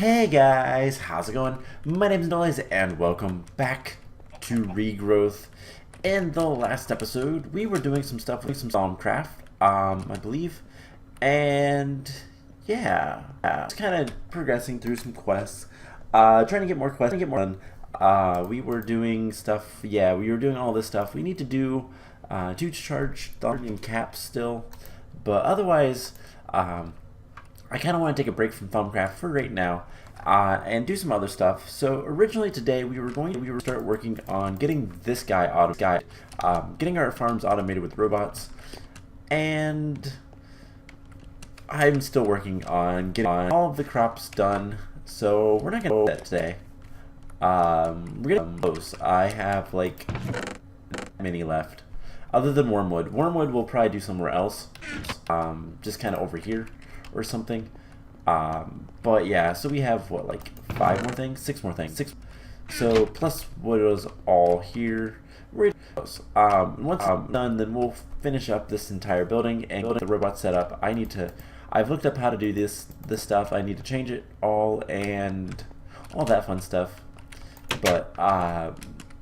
Hey guys, how's it going? My name is Noise and welcome back to Regrowth. In the last episode, we were doing some stuff with some Stormcraft, I believe, and yeah, just kind of progressing through some quests, trying to get more quests, done. We were doing stuff, yeah, we were doing all this stuff. We need to do to charge Thunder and Caps still, but otherwise, I kind of want to take a break from Thumbcraft for right now and do some other stuff. So originally today we were start working on getting this guy getting our farms automated with robots, and I'm still working on getting all of the crops done. So we're not gonna do that today. We're gonna close. I have like many left, other than Wormwood. Wormwood will probably do somewhere else, just kind of over here or something. But yeah, so we have what, like 5 more things, 6 more things, so plus what was all here. Once done, then we'll finish up this entire building and build the robot setup. I've looked up how to do this stuff. I need to change it all and all that fun stuff, but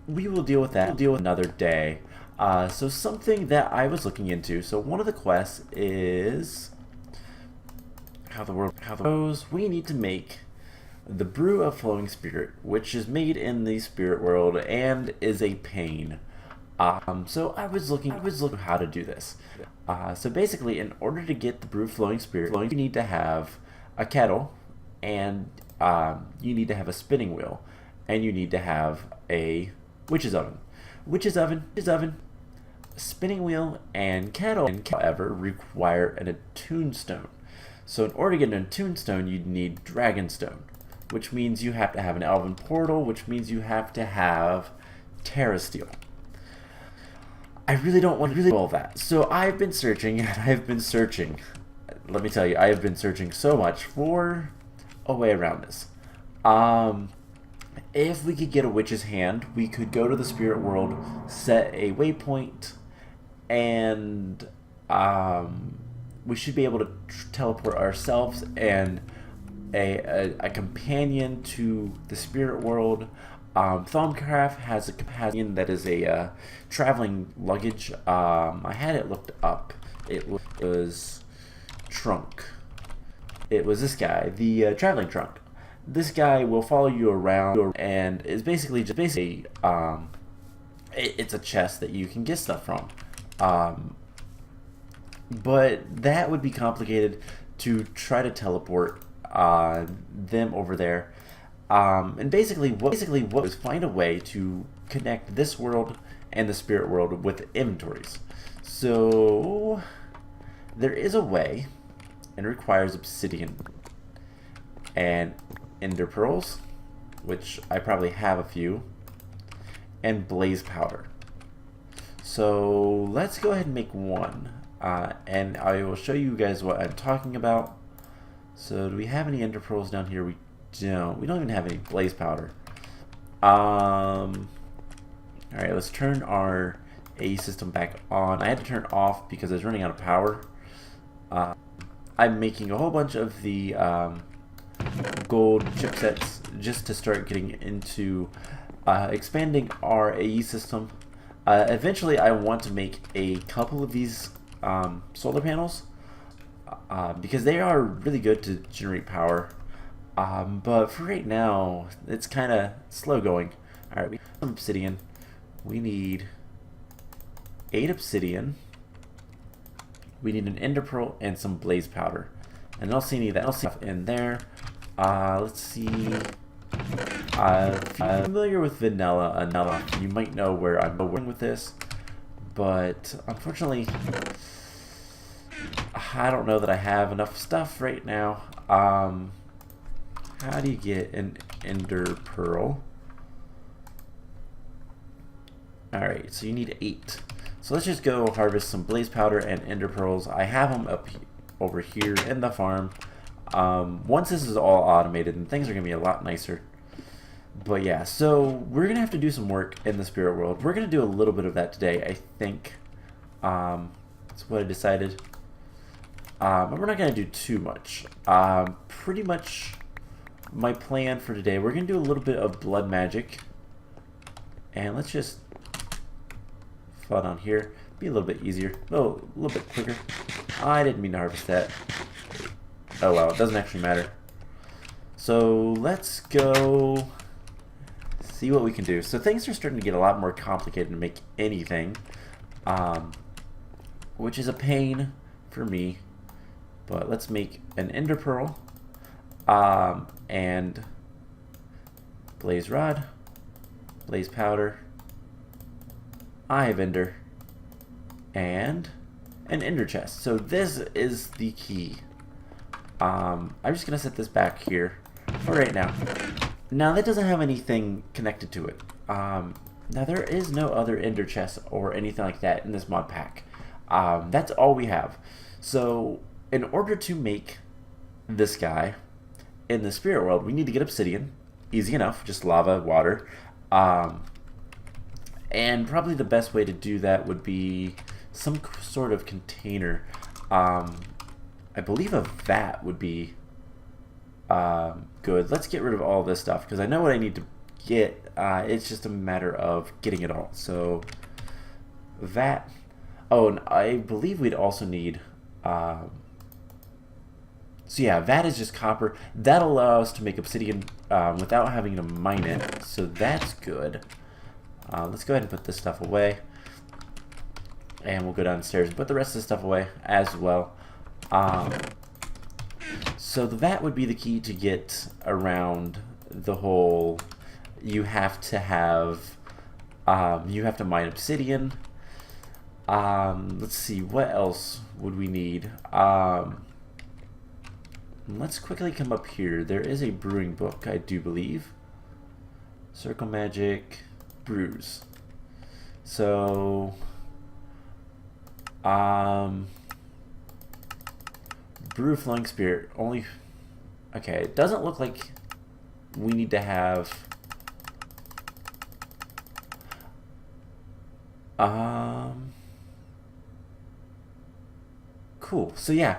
we will deal with that another day. So something that I was looking into, so one of the quests is how the world goes. We need to make the Brew of Flowing Spirit, which is made in the spirit world and is a pain. So I was looking how to do this. So basically, in order to get the Brew of Flowing Spirit, you need to have a kettle, and you need to have a spinning wheel, and you need to have a witch's oven. Spinning wheel and kettle, however, require an attuned stone. So in order to get an attuned stone, you'd need dragonstone, which means you have to have an elven portal, which means you have to have terra steel. I really don't want to do all that. So I've been searching, and I've been searching. Let me tell you, I have been searching so much for a way around this. If we could get a witch's hand, we could go to the spirit world, set a waypoint, and we should be able to teleport ourselves and a companion to the spirit world. Thumbcraft has a companion that is a traveling luggage. I had it looked up. It was Trunk. It was this guy, the traveling trunk. This guy will follow you around and is basically it's a chest that you can get stuff from. But that would be complicated to try to teleport them over there. And basically what is find a way to connect this world and the spirit world with inventories. So there is a way, and it requires obsidian and ender pearls, which I probably have a few, and blaze powder. So let's go ahead and make one. And I will show you guys what I'm talking about. So do we have any ender pearls down here? We don't. We don't even have any blaze powder. Alright, let's turn our AE system back on. I had to turn it off because I was running out of power. I'm making a whole bunch of the gold chipsets just to start getting into expanding our AE system. Eventually I want to make a couple of these solar panels because they are really good to generate power, but for right now it's kind of slow going. Alright, we have some obsidian. We need 8 obsidian. We need an ender pearl and some blaze powder, and I don't see any of that stuff in there. Let's see. If you're familiar with vanilla, you might know where I'm going with this, but unfortunately I don't know that I have enough stuff right now. How do you get an ender pearl? Alright, so you need 8. So let's just go harvest some blaze powder and ender pearls. I have them over here in the farm. Once this is all automated, and things are going to be a lot nicer. But yeah, so we're going to have to do some work in the spirit world. We're going to do a little bit of that today, I think. That's what I decided. But we're not going to do too much. Pretty much my plan for today, we're going to do a little bit of blood magic. And let's just flood on here. Be a little bit easier. Oh, a little bit quicker. I didn't mean to harvest that. Oh well, it doesn't actually matter. So let's go see what we can do. So things are starting to get a lot more complicated to make anything, which is a pain for me. But let's make an ender pearl and blaze rod, blaze powder, eye of ender, and an ender chest. So this is the key. I'm just gonna set this back here for right now. Now that doesn't have anything connected to it. Now there is no other ender chest or anything like that in this mod pack. That's all we have. So in order to make this guy in the spirit world, we need to get obsidian. Easy enough, just lava, water. And probably the best way to do that would be some sort of container. I believe a vat would be good. Let's get rid of all this stuff because I know what I need to get. It's just a matter of getting it all. So vat. Oh, and I believe we'd also need so yeah, vat is just copper. That'll allow us to make obsidian without having to mine it. So that's good. Let's go ahead and put this stuff away. And we'll go downstairs and put the rest of the stuff away as well. So the vat would be the key to get around the whole, you have to mine obsidian. Let's see, what else would we need? Let's quickly come up here. There is a brewing book, I do believe. Circle magic, brews. So, Brew of Flowing Spirit, only, okay, it doesn't look like we need to have, cool, so yeah,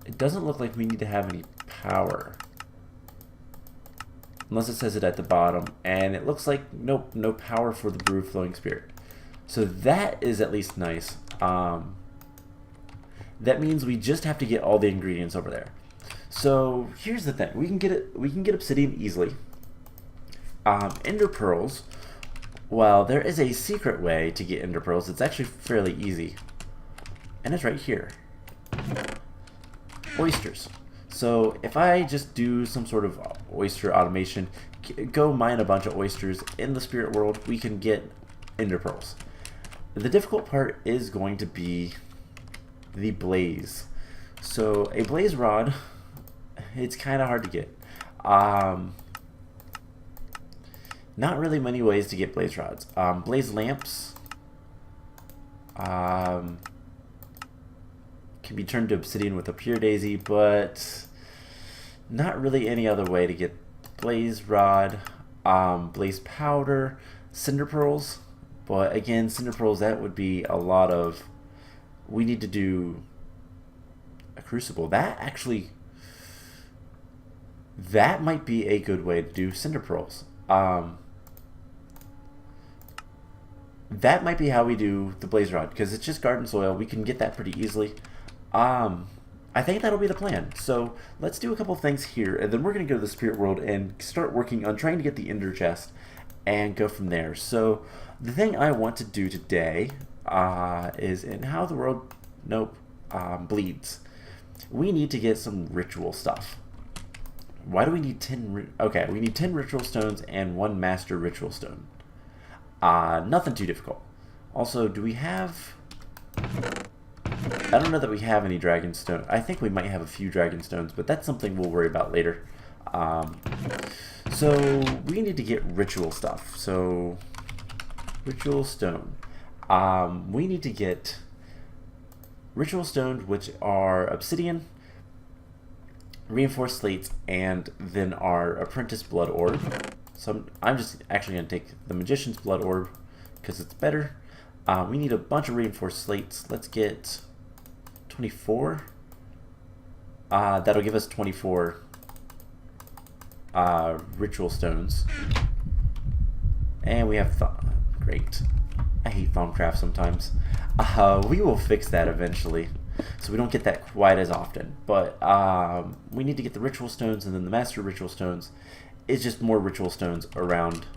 it doesn't look like we need to have any power. Unless it says it at the bottom. And it looks like, nope, no power for the Brew of Flowing Spirit. So that is at least nice. That means we just have to get all the ingredients over there. So here's the thing. We can get obsidian easily. Ender pearls. Well, there is a secret way to get ender pearls. It's actually fairly easy. And it's right here. Oysters. So if I just do some sort of oyster automation, go mine a bunch of oysters in the spirit world, we can get ender pearls. The difficult part is going to be the blaze. So a blaze rod, it's kind of hard to get. Not really many ways to get blaze rods. Blaze lamps can be turned to obsidian with a pure daisy, but not really any other way to get blaze rod. Blaze powder, cinder pearls, but again, cinder pearls, that would be a lot of, we need to do a crucible. That might be a good way to do cinder pearls. That might be how we do the blaze rod, because it's just garden soil. We can get that pretty easily. I think that'll be the plan. So let's do a couple things here, and then we're going to go to the spirit world and start working on trying to get the ender chest and go from there. So the thing I want to do today is in how the world bleeds. We need to get some ritual stuff. Why do we need 10? Okay, we need 10 ritual stones and 1 master ritual stone. Nothing too difficult. Also, do we have... I don't know that we have any dragon stone. I think we might have a few dragon stones, but that's something we'll worry about later. So we need to get ritual stuff. So ritual stone. We need to get ritual stones, which are obsidian, reinforced slates, and then our apprentice blood orb. So I'm just actually going to take the magician's blood orb because it's better. We need a bunch of reinforced slates. Let's get 24. That'll give us 24 ritual stones. And we have great. I hate Thaumcraft sometimes. We will fix that eventually, so we don't get that quite as often. But we need to get the ritual stones, and then the master ritual stones is just more ritual stones around.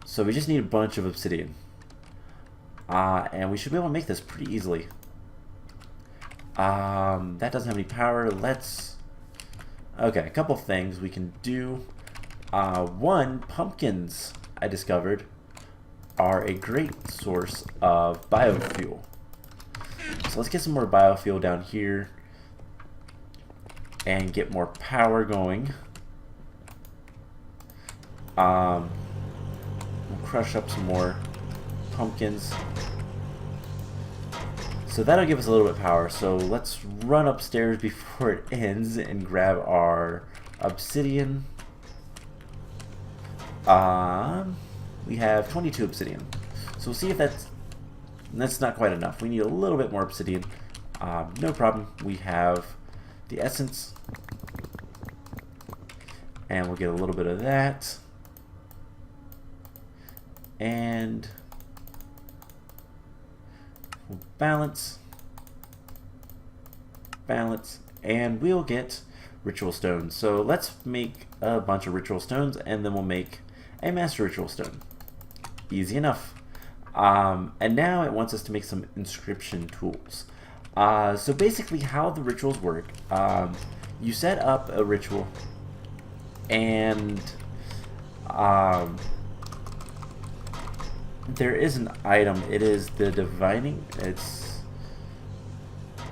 So we just need a bunch of obsidian. And we should be able to make this pretty easily. That doesn't have any power. Okay, a couple things we can do. One, pumpkins, I discovered, are a great source of biofuel. So let's get some more biofuel down here and get more power going. We'll crush up some more pumpkins. So that'll give us a little bit of power. So let's run upstairs before it ends and grab our obsidian. We have 22 obsidian. So we'll see if that's not quite enough. We need a little bit more obsidian. No problem. We have the essence. And we'll get a little bit of that. And we'll balance, and we'll get ritual stones. So let's make a bunch of ritual stones, and then we'll make a master ritual stone. Easy enough. And now it wants us to make some inscription tools. So basically how the rituals work, you set up a ritual, and there is an item. It is the divining. It's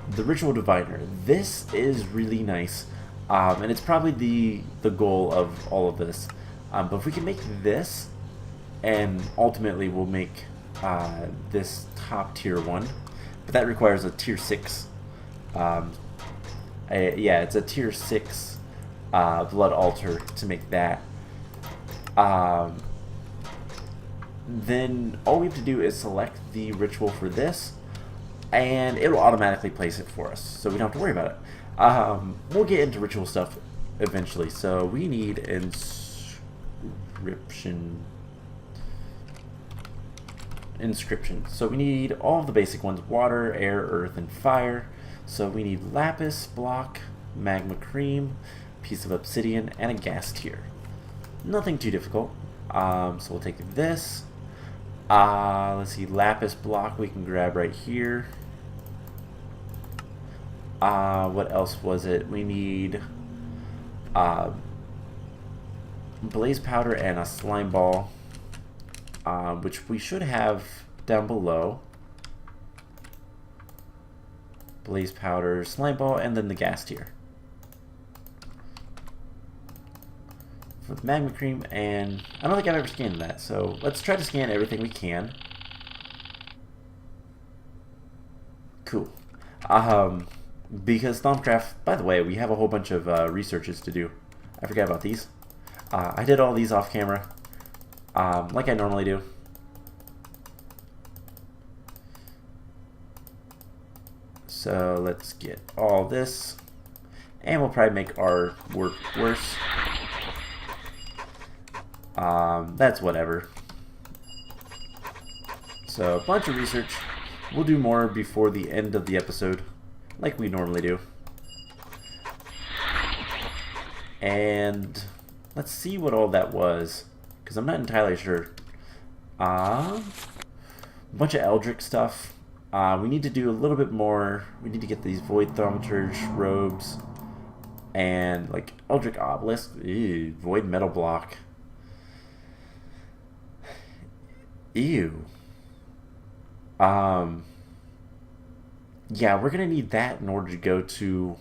the ritual diviner. This is really nice, and it's probably the goal of all of this. But if we can make this, and ultimately we'll make this top tier one, but that requires a tier 6. Yeah, it's a tier 6 blood altar to make that. Then all we have to do is select the ritual for this, and it'll automatically place it for us, so we don't have to worry about it. We'll get into ritual stuff eventually. So we need inscription. So we need all of the basic ones: water, air, earth, and fire. So we need lapis block, magma cream, piece of obsidian, and a gas tier. Nothing too difficult. So we'll take this. Let's see, lapis block we can grab right here. What else was it? We need blaze powder and a slime ball, which we should have down below. Blaze powder, slime ball, and then the gas tier for the magma cream. And I don't think I've ever scanned that, so let's try to scan everything we can. Cool. Because Thaumcraft, by the way, we have a whole bunch of researches to do. I forgot about these. I did all these off camera, like I normally do. So let's get all this, and we'll probably make our work worse. That's whatever. So a bunch of research. We'll do more before the end of the episode, like we normally do. And let's see what all that was, because I'm not entirely sure. A bunch of Eldritch stuff. We need to do a little bit more. We need to get these Void Thaumaturge robes and like Eldritch Obelisk. Ew, Void Metal Block. Ew. Yeah, we're gonna need that in order to go to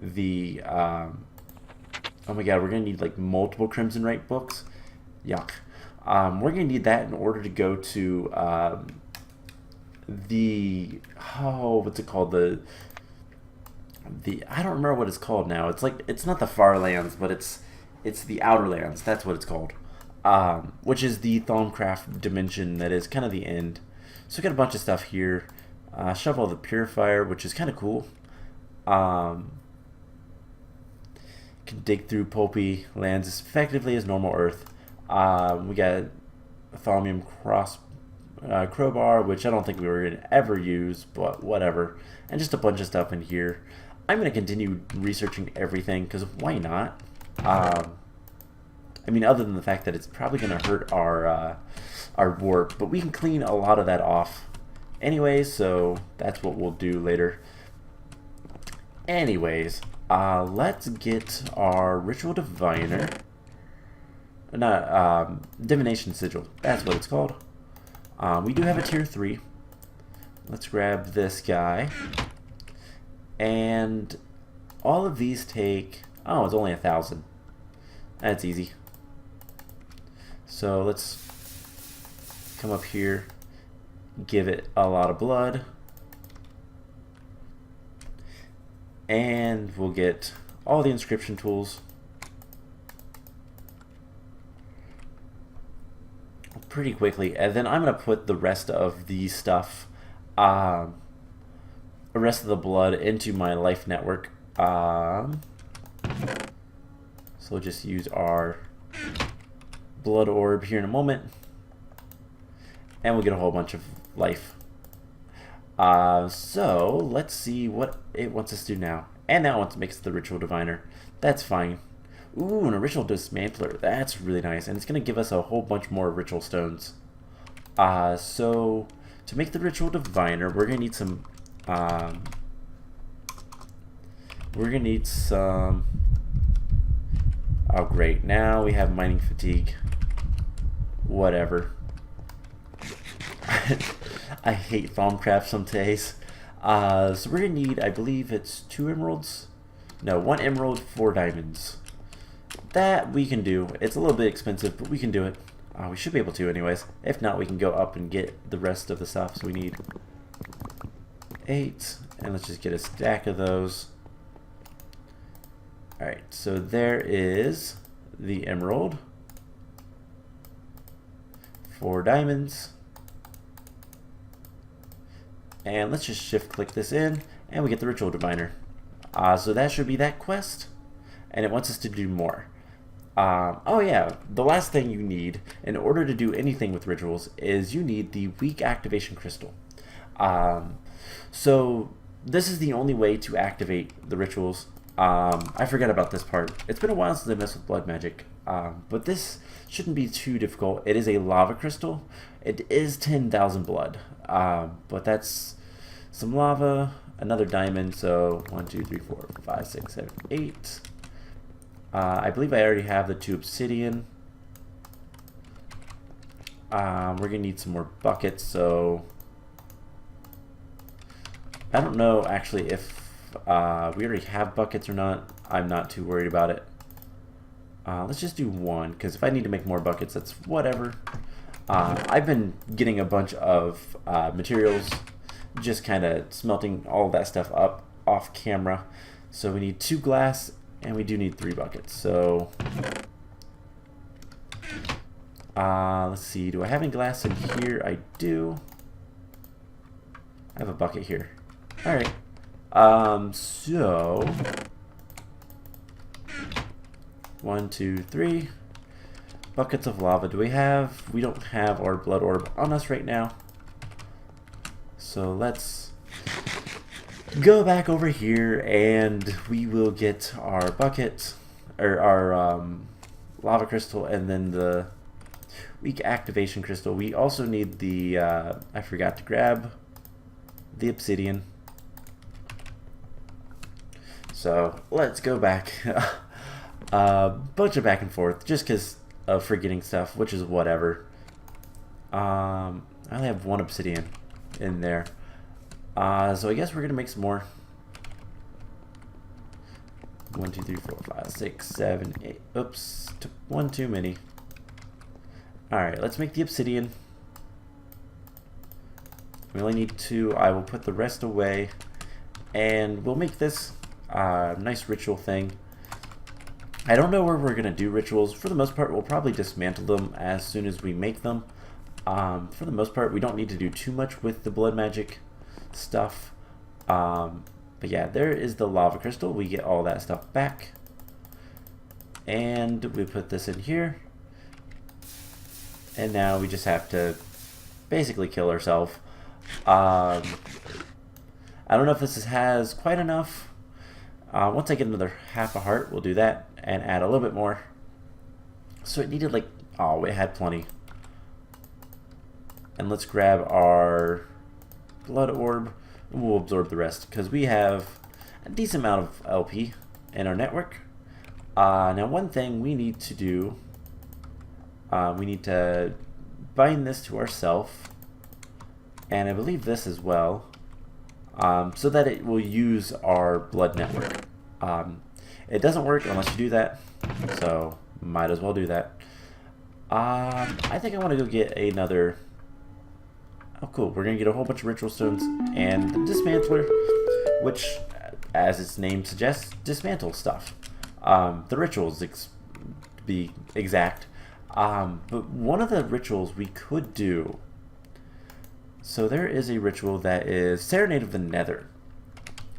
the oh my god, we're gonna need like multiple Crimson Rite books. Yuck. We're gonna need that in order to go to what's it called, the I don't remember what it's called now. It's like, it's not the Far Lands, but it's the Outer Lands. That's what it's called. Which is the Thaumcraft dimension that is kind of the end. So we got a bunch of stuff here. Shovel the Purifier, which is kind of cool. Can dig through pulpy lands as effectively as normal earth. We got a Thaumium Crowbar, which I don't think we were going to ever use, but whatever. And just a bunch of stuff in here. I'm going to continue researching everything, because why not? I mean, other than the fact that it's probably going to hurt our warp, but we can clean a lot of that off anyways, so that's what we'll do later. Anyways, let's get our Ritual Diviner. Not, Divination Sigil. That's what it's called. We do have a tier 3. Let's grab this guy. And all of these take... Oh, it's only 1,000. That's easy. So let's come up here. Give it a lot of blood. And we'll get all the inscription tools. Pretty quickly. And then I'm going to put the rest of the stuff, the rest of the blood into my life network. So we'll just use our blood orb here in a moment. And we'll get a whole bunch of life. So let's see what it wants us to do now. And now it wants to make the Ritual Diviner. That's fine. Ooh, and a Ritual Dismantler. That's really nice. And it's going to give us a whole bunch more Ritual Stones. So to make the Ritual Diviner, we're going to need some... Oh, great. Now we have Mining Fatigue. Whatever. I hate Thaumcraft some days. So we're going to need, I believe it's 2 emeralds? No, 1 emerald, 4 diamonds. That we can do. It's a little bit expensive, but we can do it. We should be able to anyways. If not, we can go up and get the rest of the stuff. So we need 8. And let's just get a stack of those. Alright, so there is the emerald. 4 diamonds. And let's just shift click this in, and we get the Ritual Diviner. So that should be that quest, and it wants us to do more. Oh yeah, the last thing you need in order to do anything with rituals is you need the weak activation crystal. So this is the only way to activate the rituals. I forgot about this part. It's been a while since I messed with blood magic, but this shouldn't be too difficult. It is a lava crystal. It is 10,000 blood, but that's some lava, another diamond, so 1, 2, 3, 4, 5, 6, 7, 8. I believe I already have the 2 obsidian. We're going to need some more buckets, so I don't know actually if we already have buckets or not. I'm not too worried about it. Let's just do 1, because if I need to make more buckets, that's whatever. I've been getting a bunch of materials, just kind of smelting all that stuff up off camera. So we need 2 glass, and we do need 3 buckets. So let's see, do I have any glass in here? I do. I have a bucket here. Alright. So 1, 2, 3 buckets of lava. Do we have? We don't have our blood orb on us right now. So let's go back over here and we will get our bucket, or our lava crystal, and then the weak activation crystal. We also need the, I forgot to grab the obsidian. So let's go back. Bunch of back and forth just because of forgetting stuff, which is whatever. I only have 1 obsidian in there. So I guess we're going to make some more. 1, 2, 3, 4, 5, 6, 7, 8. Oops, took 1 too many. Alright, let's make the obsidian. We only need 2. I will put the rest away. And we'll make this nice ritual thing. I don't know where we're going to do rituals. For the most part, we'll probably dismantle them as soon as we make them. For the most part, we don't need to do too much with the blood magic stuff. But yeah, there is the lava crystal. We get all that stuff back. And we put this in here. And now we just have to basically kill ourselves. I don't know if this has quite enough. Once I get another half a heart, we'll do that and add a little bit more. So it needed like, oh, it had plenty. And let's grab our blood orb and we'll absorb the rest because we have a decent amount of LP in our network. Now one thing we need to do, we need to bind this to ourselves, and I believe this as well, so that it will use our blood network. It doesn't work unless you do that, so might as well do that. I think I want to go get another. Oh cool, we're gonna get a whole bunch of ritual stones and the dismantler, which, as its name suggests, dismantle stuff. The rituals, to be exact. But one of the rituals we could do, so there is a ritual that is Serenade of the Nether.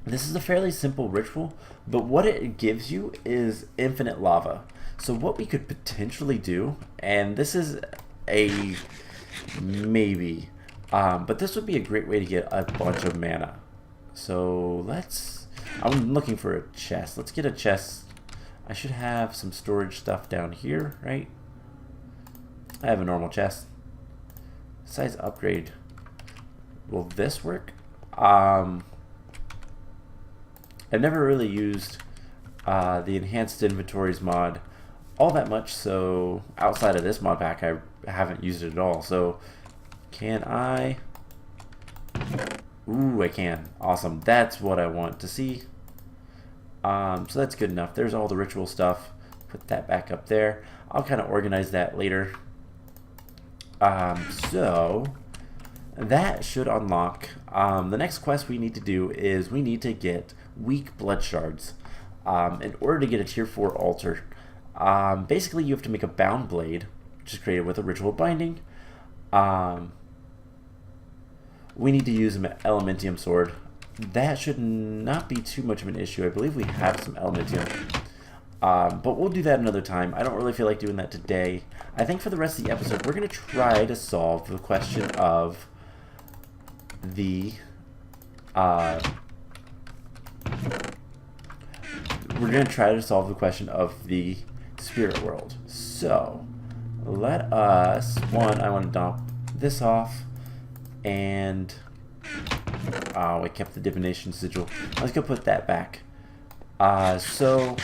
This is a fairly simple ritual, but what it gives you is infinite lava. So what we could potentially do, and this is a maybe, but this would be a great way to get a bunch of mana. So I'm looking for a chest. Let's get a chest. I should have some storage stuff down here, right? I have a normal chest. Size upgrade. Will this work? I've never really used the enhanced inventories mod all that much, so outside of this mod pack I haven't used it at all. So can I? Ooh, I can. Awesome. That's what I want to see. So that's good enough. There's all the ritual stuff. Put that back up there. I'll kind of organize that later. So that should unlock. The next quest we need to do is we need to get weak blood shards in order to get a tier 4 altar. Basically you have to make a bound blade, which is created with a ritual binding. We need to use an elementium sword. That should not be too much of an issue. I believe we have some elementium. But we'll do that another time. I don't really feel like doing that today. I think for the rest of the episode, we're going to try to solve the question of the... we're going to try to solve the question of the spirit world. So, let us... One, I want to dump this off. And... Oh, I kept the divination sigil. Let's go put that back. So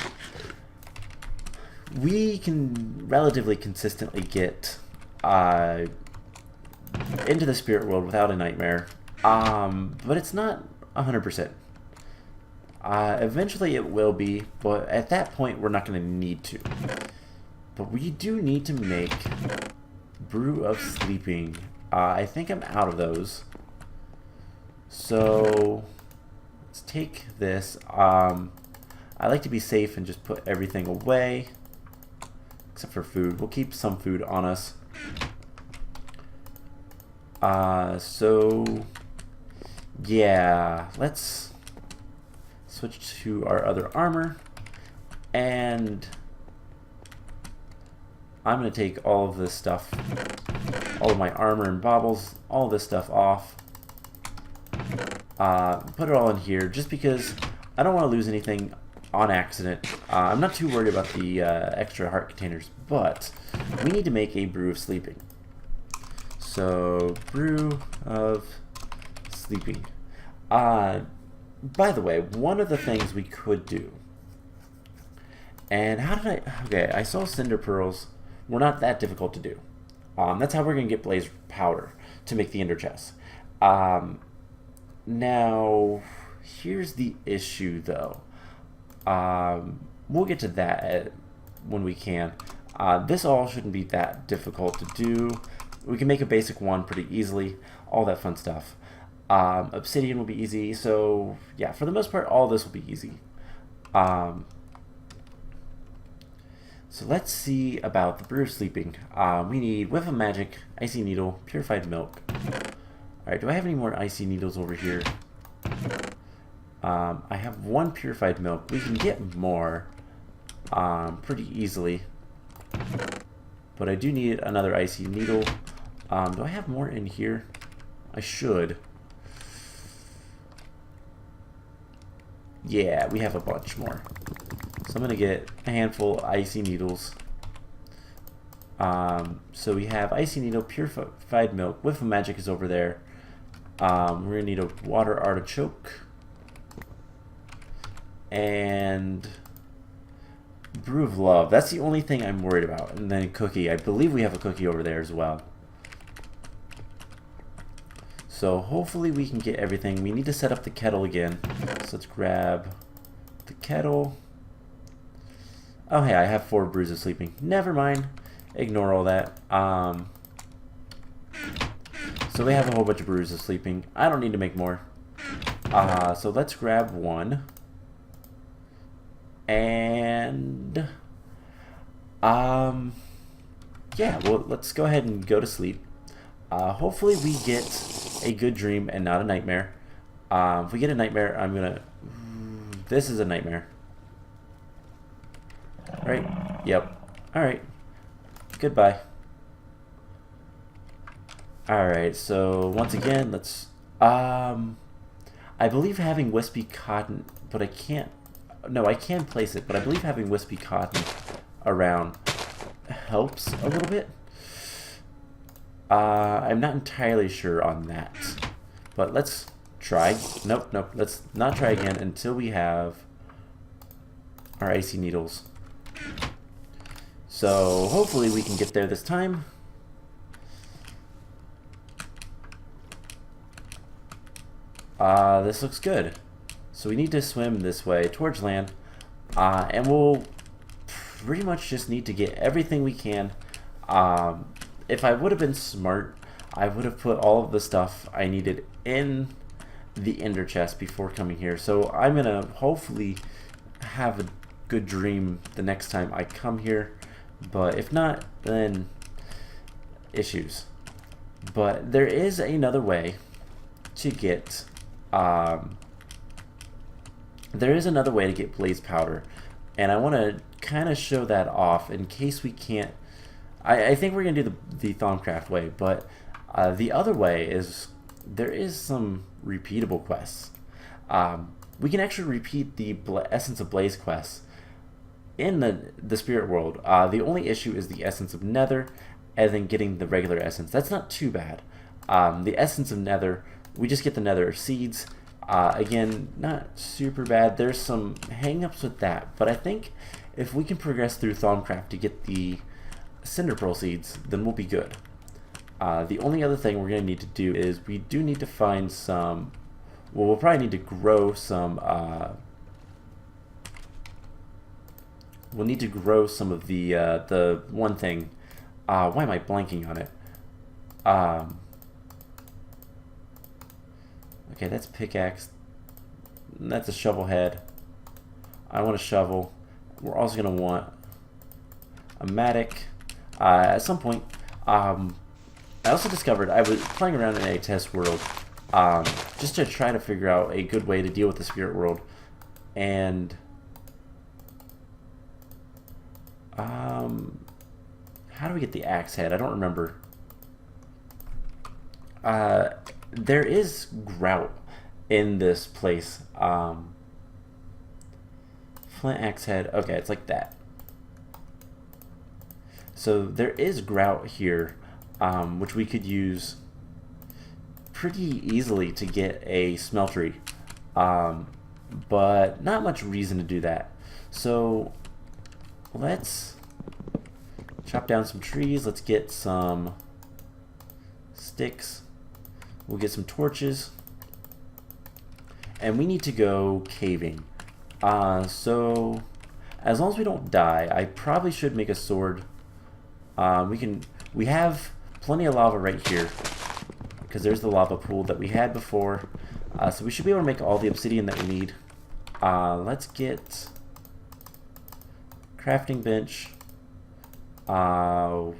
we can relatively consistently get into the spirit world without a nightmare, but it's not 100%. Eventually it will be, but at that point we're not going to need to. But we do need to make Brew of Sleeping. I think I'm out of those. So let's take this. I like to be safe and just put everything away except for food. We'll keep some food on us. So yeah, let's switch to our other armor, and I'm gonna take all of this stuff, all of my armor and baubles, all this stuff off. Put it all in here just because I don't want to lose anything on accident. I'm not too worried about the extra heart containers, but we need to make a Brew of Sleeping. So, Brew of Sleeping. By the way, one of the things we could do, and how did I... Okay, I saw Cinder Pearls were not that difficult to do. That's how we're going to get Blaze Powder to make the Ender Chest. Now, here's the issue, though. We'll get to that when we can. This all shouldn't be that difficult to do. We can make a basic one pretty easily. All that fun stuff. Obsidian will be easy. So, yeah, for the most part, all this will be easy. So let's see about the Brew of Sleeping. We need Whiff of Magic, Icy Needle, Purified Milk. Alright, do I have any more Icy Needles over here? I have 1 purified milk. We can get more pretty easily. But I do need another icy needle. Do I have more in here? I should. Yeah, we have a bunch more. So I'm going to get a handful of icy needles. So we have icy needle, purified milk, whiff of magic is over there. We're going to need a water artichoke. And brew of love. That's the only thing I'm worried about. And then cookie. I believe we have a cookie over there as well. So hopefully we can get everything. We need to set up the kettle again. So let's grab the kettle. Oh hey, I have 4 brews of sleeping. Never mind. Ignore all that. So we have a whole bunch of brews of sleeping. I don't need to make more. So let's grab 1. And yeah, well, let's go ahead and go to sleep. Hopefully we get a good dream and not a nightmare. If we get a nightmare, I'm gonna... This is a nightmare. Right? Yep. Alright. Goodbye. Alright, so once again, let's... I believe having wispy cotton, but I can't... No, I can place it, but I believe having wispy cotton around helps a little bit. I'm not entirely sure on that. But let's try. Nope, nope. Let's not try again until we have our icy needles. So hopefully we can get there this time. This looks good. So we need to swim this way towards land. And we'll pretty much just need to get everything we can. If I would have been smart, I would have put all of the stuff I needed in the ender chest before coming here. So I'm going to hopefully have a good dream the next time I come here. But if not, then issues. But there is another way to get... there is another way to get blaze powder. And I want to kind of show that off in case we can't... I think we're going to do the Thaumcraft way, but the other way is there is some repeatable quests. We can actually repeat the Essence of Blaze quests in the Spirit World. The only issue is the Essence of Nether and then getting the regular Essence. That's not too bad. The Essence of Nether, we just get the Nether seeds. Again, not super bad. There's some hang-ups with that, but I think if we can progress through Thaumcraft to get the Cinder Pearl seeds, then we'll be good. The only other thing we're going to need to do is we do need to find some... Well, we'll probably need to grow some... we'll need to grow some of the one thing. Why am I blanking on it? Okay, that's pickaxe. That's a shovel head. I want a shovel. We're also going to want a mattock. At some point, I also discovered I was playing around in a test world just to try to figure out a good way to deal with the spirit world. And how do we get the axe head? I don't remember. There is grout in this place. Flint axe head. Okay, it's like that. So there is grout here, which we could use pretty easily to get a smeltery, but not much reason to do that. So let's chop down some trees. Let's get some sticks. We'll get some torches. And we need to go caving. So as long as we don't die, I probably should make a sword. We have plenty of lava right here, because there's the lava pool that we had before. So we should be able to make all the obsidian that we need. Let's get crafting bench. I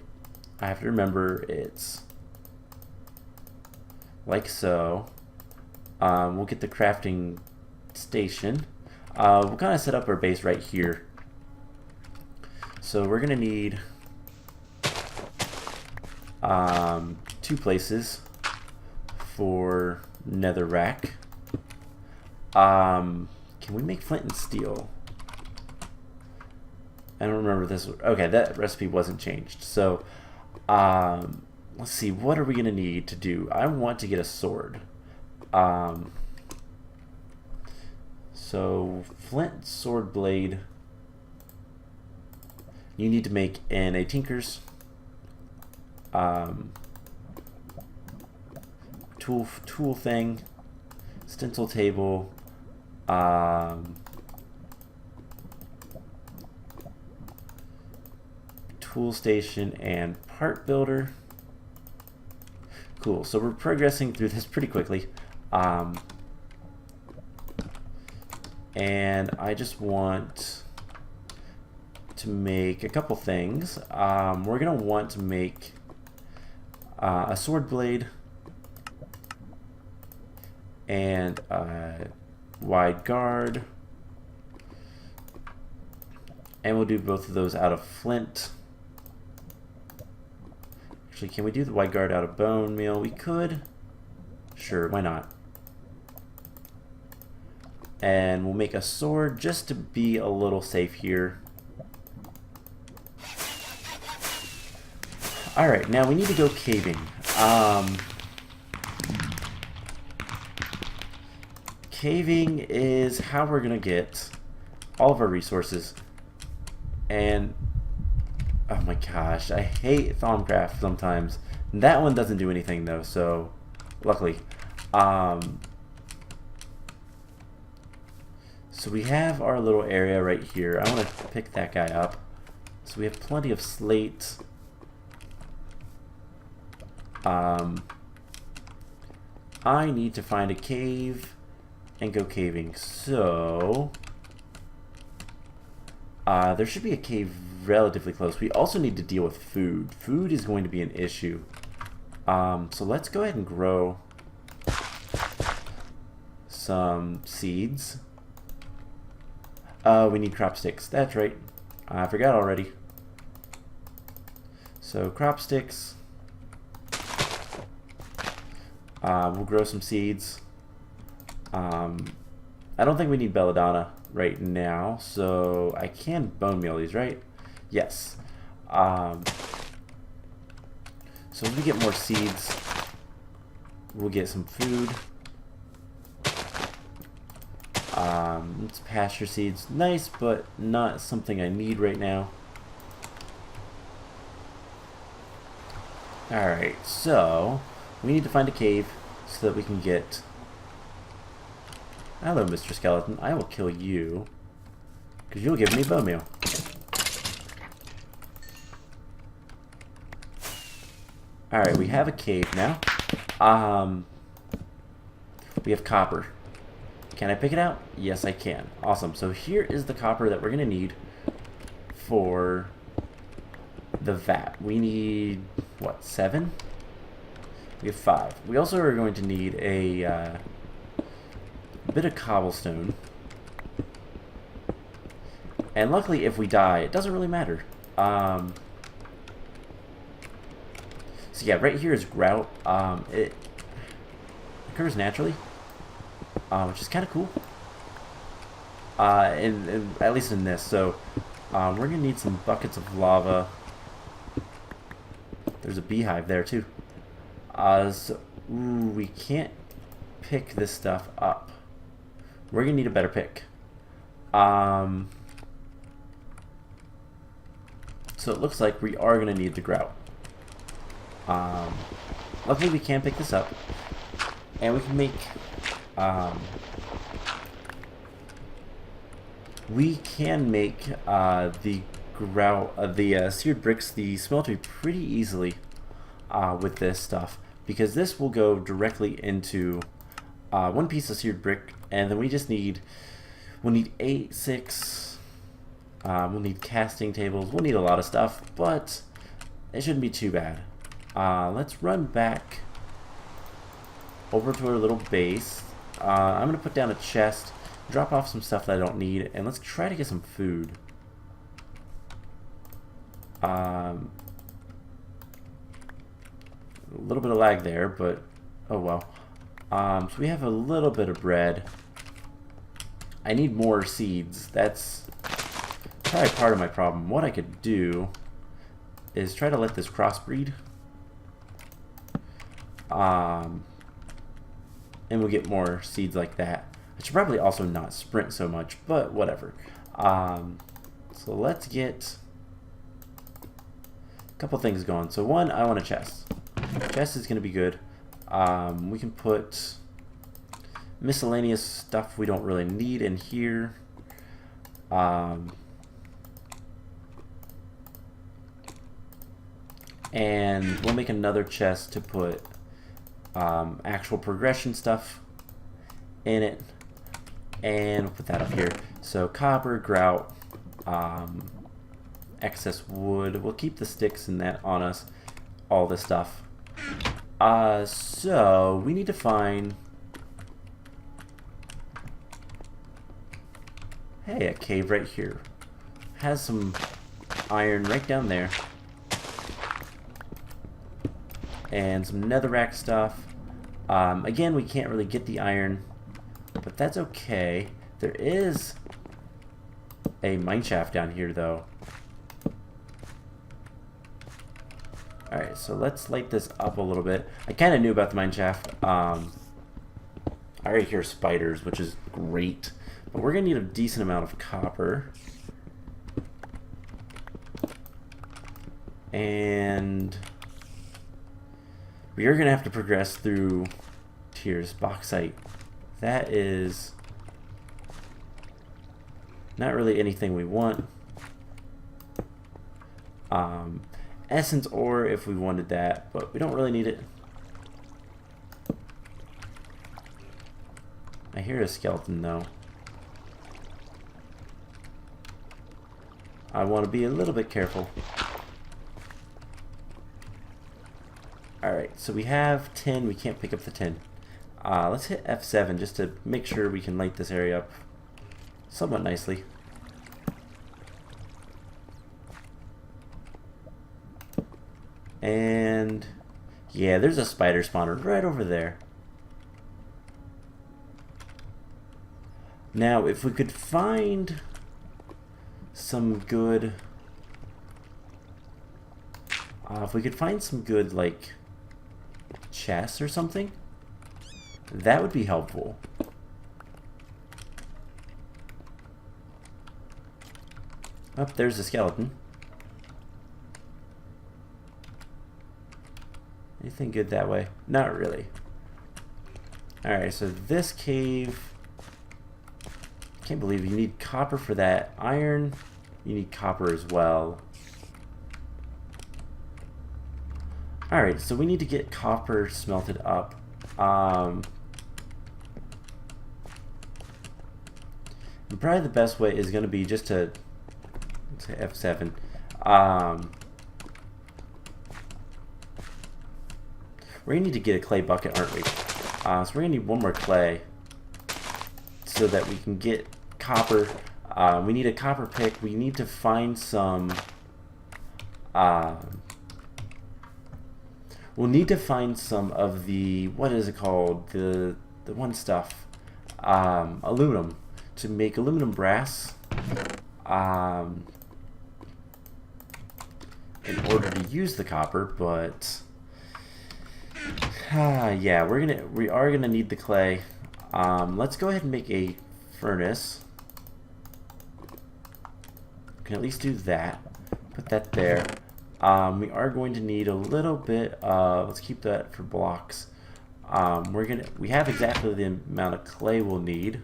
have to remember it's like so. We'll get the crafting station. We'll kind of set up our base right here. So we're gonna need 2 places for netherrack. Can we make flint and steel? I don't remember this. Okay, that recipe wasn't changed. So let's see, what are we gonna need to do? I want to get a sword. So flint, sword blade. You need to make in a tinker's tool thing, stencil table, tool station, and part builder. Cool. So we're progressing through this pretty quickly. And I just want to make a couple things. We're going to want to make a sword blade and a wide guard. And we'll do both of those out of flint. Actually, can we do the wide guard out of bone meal? We could. Sure, why not? And we'll make a sword just to be a little safe here. Alright, now we need to go caving. Caving is how we're going to get all of our resources. And oh my gosh, I hate Thaumcraft sometimes. That one doesn't do anything though, so luckily. So we have our little area right here. I want to pick that guy up. So we have plenty of slate. I need to find a cave and go caving. So there should be a cave relatively close. We also need to deal with food. Food is going to be an issue. So let's go ahead and grow some seeds. We need crop sticks. That's right. I forgot already. So crop sticks. We'll grow some seeds. I don't think we need belladonna right now, so I can bone meal these, right? Yes. So as we get more seeds, we'll get some food. It's pasture seeds. Nice, but not something I need right now. Alright, so we need to find a cave so that we can get... Hello, Mr. Skeleton. I will kill you because you'll give me bone meal. Alright, we have a cave now. We have copper. Can I pick it out? Yes, I can. Awesome. So here is the copper that we're going to need for the vat. We need, what, 7? We have 5. We also are going to need a bit of cobblestone. And luckily, if we die, it doesn't really matter. So yeah, right here is grout. It occurs naturally. Which is kind of cool, at least in this. So we're gonna need some buckets of lava. There's a beehive there too. We can't pick this stuff up. We're gonna need a better pick. So it looks like we are gonna need the grout. Luckily we can pick this up, and we can make the grout, the seared bricks, the smeltery pretty easily with this stuff, because this will go directly into 1 piece of seared brick, and then we'll need 8, 6. We'll need casting tables. We'll need a lot of stuff, but it shouldn't be too bad. Let's run back over to our little base. I'm going to put down a chest drop off some stuff that I don't need, and let's try to get some food. A little bit of lag there, but oh well. So we have a little bit of bread. I need more seeds. That's probably part of my problem. What I could do is try to let this crossbreed. And we'll get more seeds like that. I should probably also not sprint so much, but whatever. So let's get a couple things going. So one, I want a chest. Chest is going to be good. We can put miscellaneous stuff we don't really need in here. And we'll make another chest to put actual progression stuff in it, and we'll put that up here. So copper, grout, excess wood. We'll keep the sticks and that on us, all this stuff. So we need to find, hey, a cave right here. Has some iron right down there. And some netherrack stuff. Again, we can't really get the iron, but that's okay. There is a mine shaft down here, though. Alright, so let's light this up a little bit. I kind of knew about the mine shaft. I already hear spiders, which is great. But we're going to need a decent amount of copper. And we are going to have to progress through tiers. Bauxite. That is not really anything we want. Essence ore if we wanted that, but we don't really need it. I hear a skeleton though. I want to be a little bit careful. Alright, so we have 10. We can't pick up the 10. Let's hit F7 just to make sure we can light this area up somewhat nicely. And yeah, there's a spider spawner right over there. Now, if we could find some good... like, chests or something, that would be helpful. Oh, there's a skeleton. Anything good that way? Not really. Alright, so this cave... Can't believe you need copper for that. Iron, you need copper as well. Alright, so we need to get copper smelted up. And probably the best way is going to be just to say F7. We're going to need to get a clay bucket, aren't we? So we're going to need one more clay so that we can get copper. We need a copper pick. We need to find some... we'll need to find some of the... What is it called? The one stuff. Aluminum. To make aluminum brass. In order to use the copper, but... yeah, we are gonna need the clay. Let's go ahead and make a furnace. We can at least do that. Put that there. We are going to need a little bit of... Let's keep that for blocks. We have exactly the amount of clay we'll need,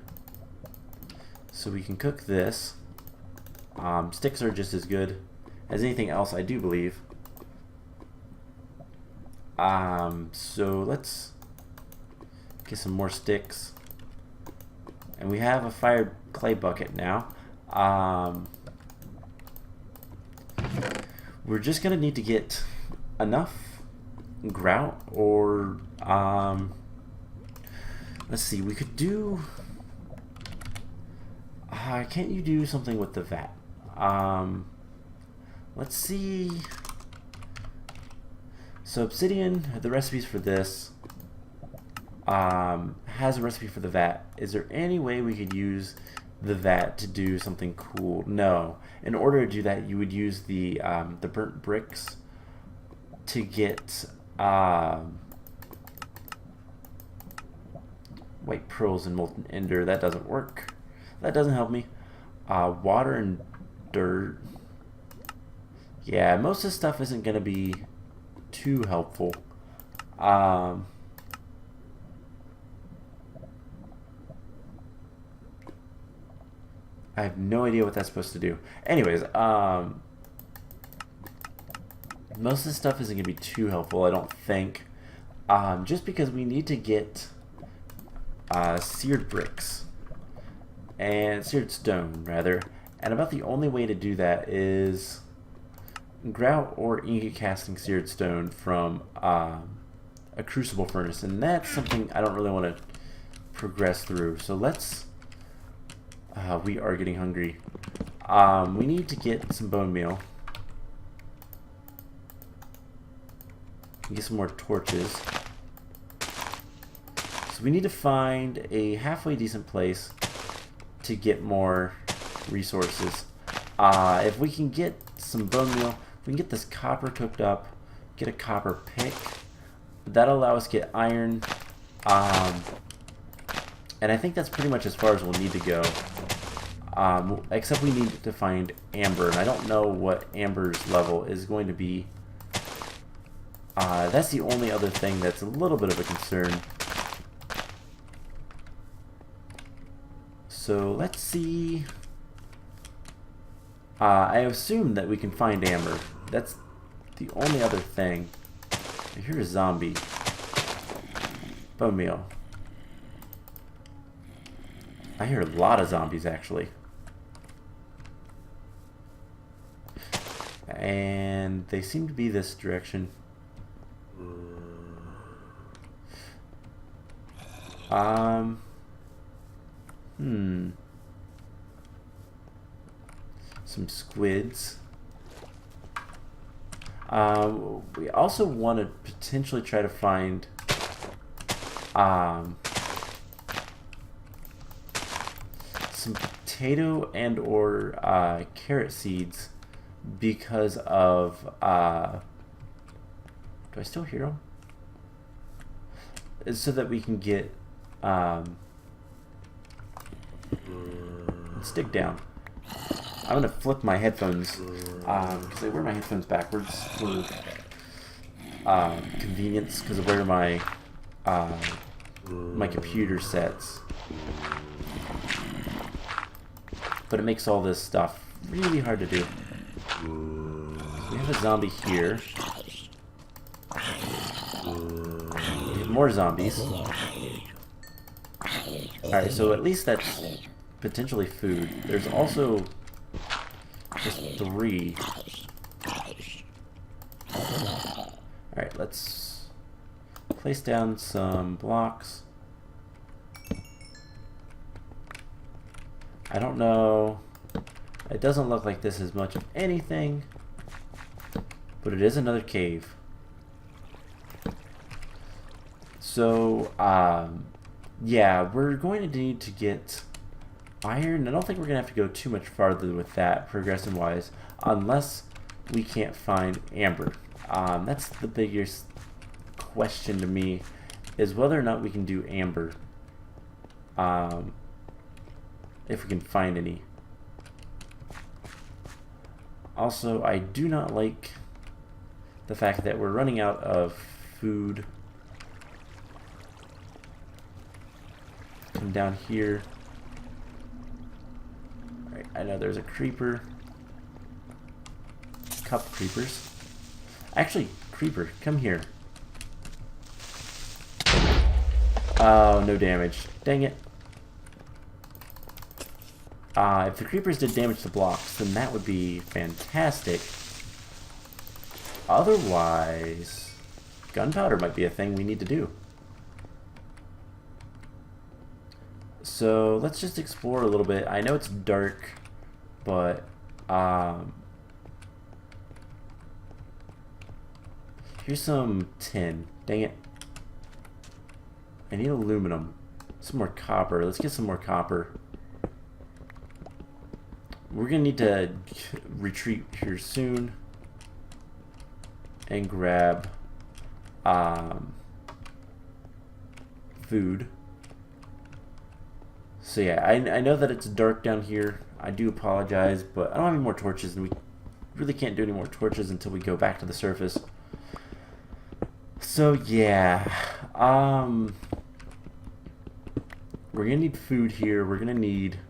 so we can cook this. Sticks are just as good as anything else, I do believe. So let's get some more sticks. And we have a fire clay bucket now. We're just gonna need to get enough grout, or let's see, we could do Can't you do something with the vat? Let's see. So obsidian, the recipes for this, has a recipe for the vat. Is there any way we could use the vat to do something cool? No. In order to do that, you would use the burnt bricks to get white pearls and molten ender. That doesn't work. That doesn't help me. Water and dirt. Yeah, most of this stuff isn't going to be too helpful. I have no idea what that's supposed to do. Anyways, most of this stuff isn't going to be too helpful, I don't think. Just because we need to get seared bricks. And seared stone, rather. And about the only way to do that is grout or ingot casting seared stone from a crucible furnace. And that's something I don't really want to progress through. So let's... we are getting hungry. We need to get some bone meal. Get some more torches. So we need to find a halfway decent place to get more resources. If we can get some bone meal, if we can get this copper cooked up, get a copper pick, that'll allow us to get iron. And I think that's pretty much as far as we'll need to go. Except we need to find amber, and I don't know what amber's level is going to be. That's the only other thing that's a little bit of a concern. So let's see. I assume that we can find amber. That's the only other thing. I hear a zombie. Bone meal. I hear a lot of zombies, actually. And they seem to be this direction. Some squids. We also want to potentially try to find some potato and or carrot seeds because of do I still hear them? So that we can get stick down. I'm gonna flip my headphones because I wear my headphones backwards for convenience because of where my my computer sets. But it makes all this stuff really hard to do. We have a zombie here. We have more zombies. Alright, so at least that's potentially food. There's also just 3. Alright, let's place down some blocks. I don't know. It doesn't look like this is much of anything, but it is another cave. So, yeah, we're going to need to get iron. I don't think we're going to have to go too much farther with that, progression-wise, unless we can't find amber. That's the biggest question to me, is whether or not we can do amber. If we can find any. Also, I do not like the fact that we're running out of food. Come down here. Alright, I know there's a creeper. Couple creepers. Actually, creeper, come here. Oh, no damage. Dang it. If the creepers did damage to blocks, then that would be fantastic. Otherwise, gunpowder might be a thing we need to do. So let's just explore a little bit. I know it's dark, but here's some tin. Dang it. I need aluminum. Some more copper. Let's get some more copper. We're gonna need to retreat here soon and grab food. So yeah, I know that it's dark down here. I do apologize, but I don't have any more torches, and we really can't do any more torches until we go back to the surface. So yeah, we're gonna need food here. We're gonna need.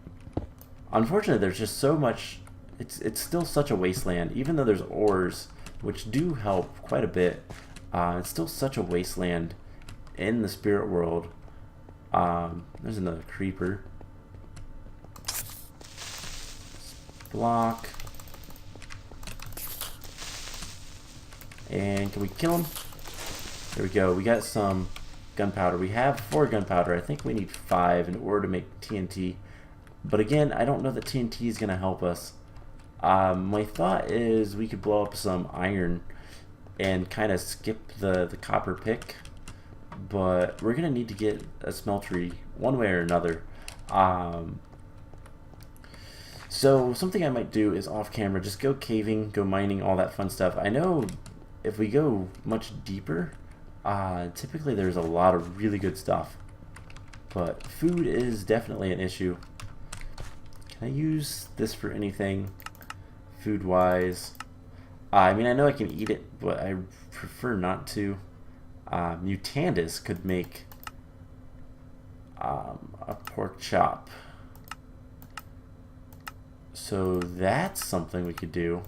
Unfortunately, there's just so much. It's still such a wasteland, even though there's ores, which do help quite a bit. It's still such a wasteland in the spirit world. There's another creeper. Block. And can we kill him? There we go. We got some gunpowder. We have 4 gunpowder. I think we need 5 in order to make TNT. But again, I don't know that TNT is going to help us. My thought is we could blow up some iron and kind of skip the copper pick. But we're going to need to get a smeltery one way or another. So something I might do is off camera, just go caving, go mining, all that fun stuff. I know if we go much deeper, typically there's a lot of really good stuff. But food is definitely an issue. Can I use this for anything food-wise? I mean, I know I can eat it, but I prefer not to. Mutandis could make a pork chop. So that's something we could do.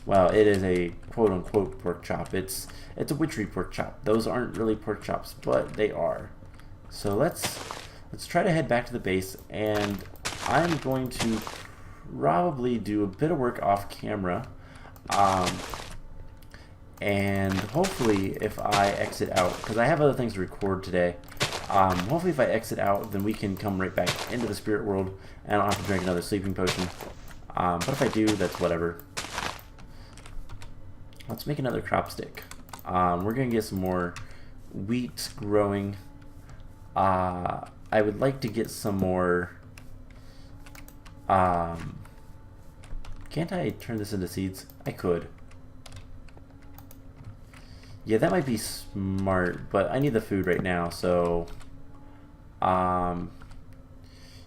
Well, it is a quote-unquote pork chop. It's a witchery pork chop. Those aren't really pork chops, but they are. So let's try to head back to the base, and I'm going to probably do a bit of work off camera. And hopefully if I exit out, because I have other things to record today, hopefully if I exit out, then we can come right back into the spirit world, and I don't have to drink another sleeping potion. But if I do, that's whatever. Let's make another crop stick. We're going to get some more wheat growing. I would like to get some more... can't I turn this into seeds? I could. Yeah, that might be smart, but I need the food right now, so...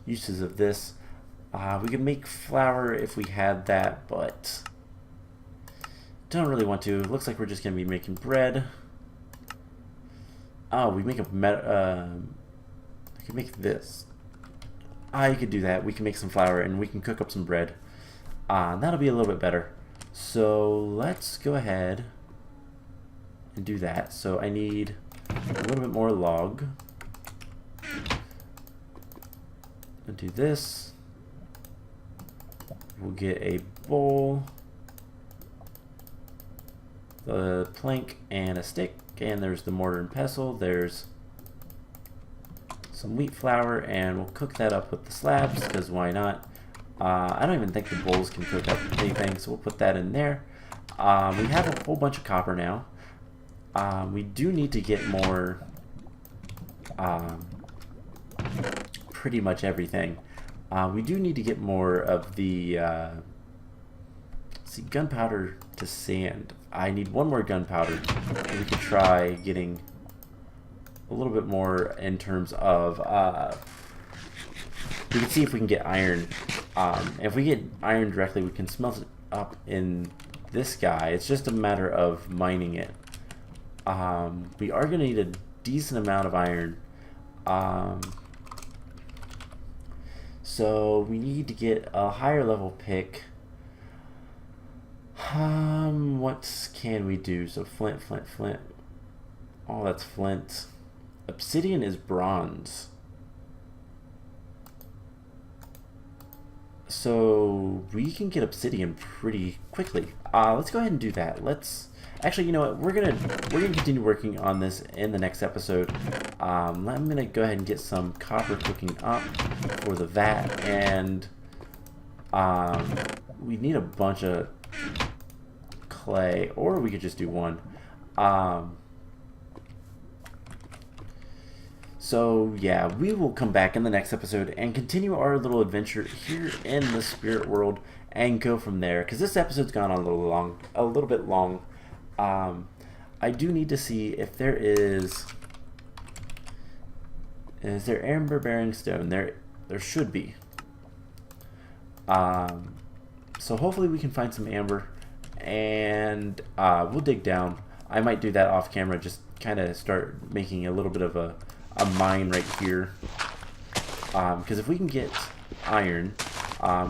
uses of this. We could make flour if we had that, but... don't really want to. It looks like we're just going to be making bread. Oh, we make a... I could make this. You could do that. We can make some flour, and we can cook up some bread. That'll be a little bit better. So, let's go ahead... and do that. So I need a little bit more log. I'll do this. We'll get a bowl, the plank, and a stick. And there's the mortar and pestle. There's some wheat flour, and we'll cook that up with the slabs, because why not? I don't even think the bowls can cook up anything, so we'll put that in there. We have a whole bunch of copper now. We do need to get more, pretty much everything. We do need to get more of the, see, gunpowder to sand. I need one more gunpowder, and we could try getting a little bit more in terms of, we can see if we can get iron. If we get iron directly, we can smelt it up in this guy. It's just a matter of mining it. We are going to need a decent amount of iron. So we need to get a higher level pick. What can we do? So flint, flint, flint. Oh, that's flint. Obsidian is bronze. So we can get obsidian pretty quickly. Let's go ahead and do that. Let's actually, you know what? We're gonna continue working on this in the next episode. I'm gonna go ahead and get some copper cooking up for the vat, and we need a bunch of clay, or we could just do one. So yeah, we will come back in the next episode and continue our little adventure here in the spirit world and go from there. Because this episode's gone on a little bit long. I do need to see if there is there amber bearing stone? There should be. So hopefully we can find some amber, and we'll dig down. I might do that off camera, just kind of start making a little bit of a mine right here, because if we can get iron,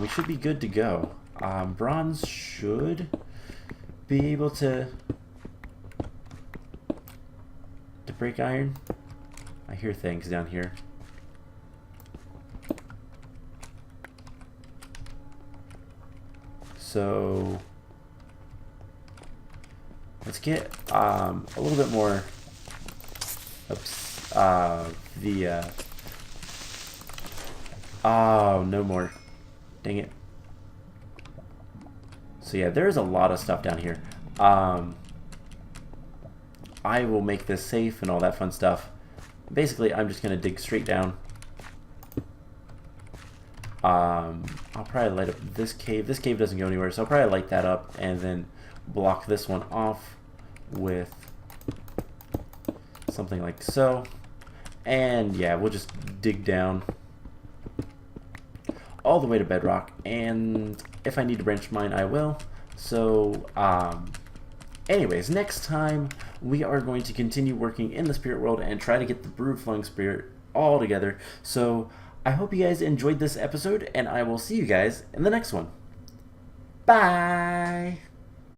we should be good to go. Bronze should be able to break iron. I hear things down here. So let's get a little bit more oh, no more. Dang it. So yeah, there's a lot of stuff down here. I will make this safe and all that fun stuff. Basically, I'm just gonna dig straight down. I'll probably light up this cave. This cave doesn't go anywhere, so I'll probably light that up and then block this one off with something like so. And yeah, we'll just dig down all the way to bedrock, and if I need to branch mine, I will. So anyways, next time we are going to continue working in the spirit world and try to get the Brew of Flowing Spirit all together. So I hope you guys enjoyed this episode, and I will see you guys in the next one. Bye!